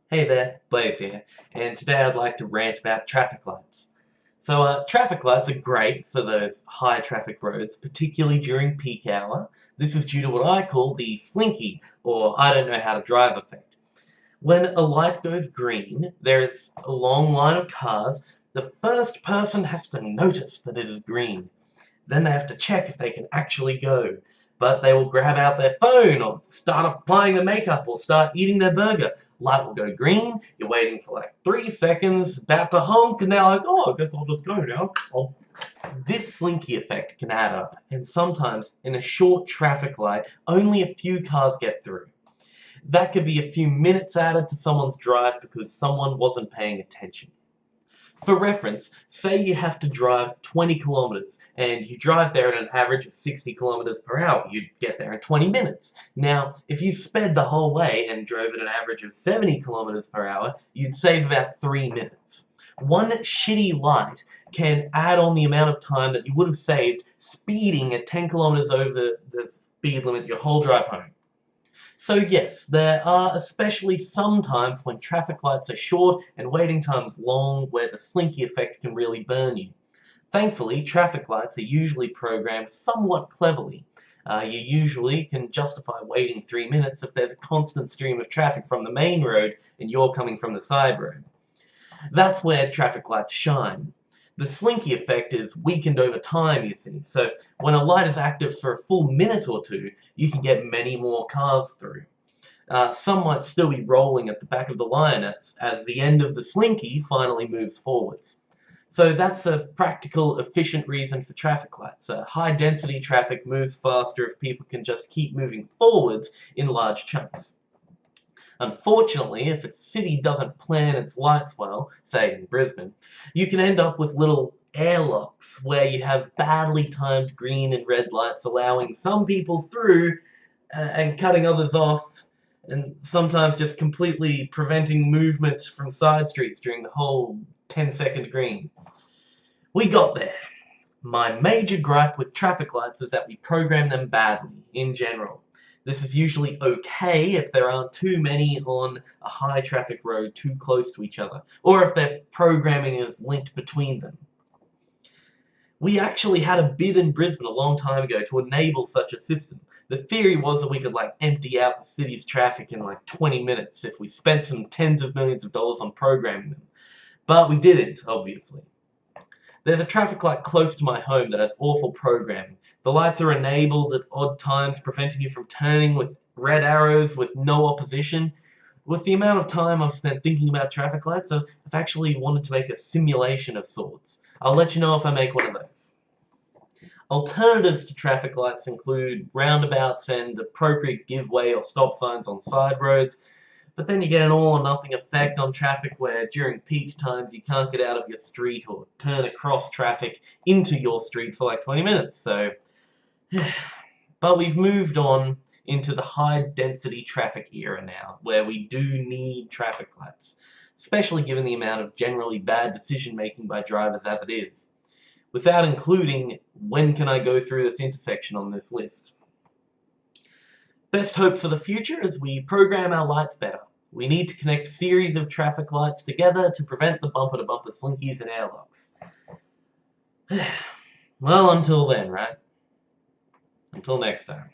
Hey there, Blaise here, and today I'd like to rant about traffic lights. Traffic lights are great for those high traffic roads, particularly during peak hour. This is due to what I call the Slinky, or I don't know how to drive effect. When a light goes green, there is a long line of cars. The first person has to notice that it is green. Then they have to check if they can actually go. But they will grab out their phone or start applying their makeup or start eating their burger. Light will go green, you're waiting for like 3 seconds, about to honk, and they're like, oh, I guess I'll just go now. This slinky effect can add up, and sometimes in a short traffic light, only a few cars get through. That could be a few minutes added to someone's drive because someone wasn't paying attention. For reference, say you have to drive 20 kilometers and you drive there at an average of 60 kilometers per hour. You'd get there in 20 minutes. Now, if you sped the whole way and drove at an average of 70 kilometers per hour, you'd save about 3 minutes. One shitty light can add on the amount of time that you would have saved speeding at 10 kilometers over the speed limit your whole drive home. So yes, there are especially some times when traffic lights are short and waiting times long where the slinky effect can really burn you. Thankfully, traffic lights are usually programmed somewhat cleverly. You usually can justify waiting 3 minutes if there's a constant stream of traffic from the main road and you're coming from the side road. That's where traffic lights shine. The slinky effect is weakened over time, you see, so when a light is active for a full minute or two, you can get many more cars through. Some might still be rolling at the back of the line as the end of the slinky finally moves forwards. So that's a practical, efficient reason for traffic lights. High-density traffic moves faster if people can just keep moving forwards in large chunks. Unfortunately, if a city doesn't plan its lights well, say in Brisbane, you can end up with little airlocks where you have badly timed green and red lights allowing some people through and cutting others off, and sometimes just completely preventing movement from side streets during the whole 10-second green. We got there. My major gripe with traffic lights is that we program them badly, in general. This is usually okay if there aren't too many on a high traffic road too close to each other, or if their programming is linked between them. We actually had a bid in Brisbane a long time ago to enable such a system. The theory was that we could empty out the city's traffic in 20 minutes if we spent some tens of millions of dollars on programming them. But we didn't, obviously. There's a traffic light close to my home that has awful programming. The lights are enabled at odd times, preventing you from turning with red arrows with no opposition. With the amount of time I've spent thinking about traffic lights, I've actually wanted to make a simulation of sorts. I'll let you know if I make one of those. Alternatives to traffic lights include roundabouts and appropriate give way or stop signs on side roads, but then you get an all-or-nothing effect on traffic where during peak times you can't get out of your street or turn across traffic into your street for 20 minutes, so... But we've moved on into the high-density traffic era now, where we do need traffic lights, especially given the amount of generally bad decision-making by drivers as it is, without including when can I go through this intersection on this list. Best hope for the future is we program our lights better. We need to connect a series of traffic lights together to prevent the bumper-to-bumper slinkies and airlocks. Well, until then, right? Until next time.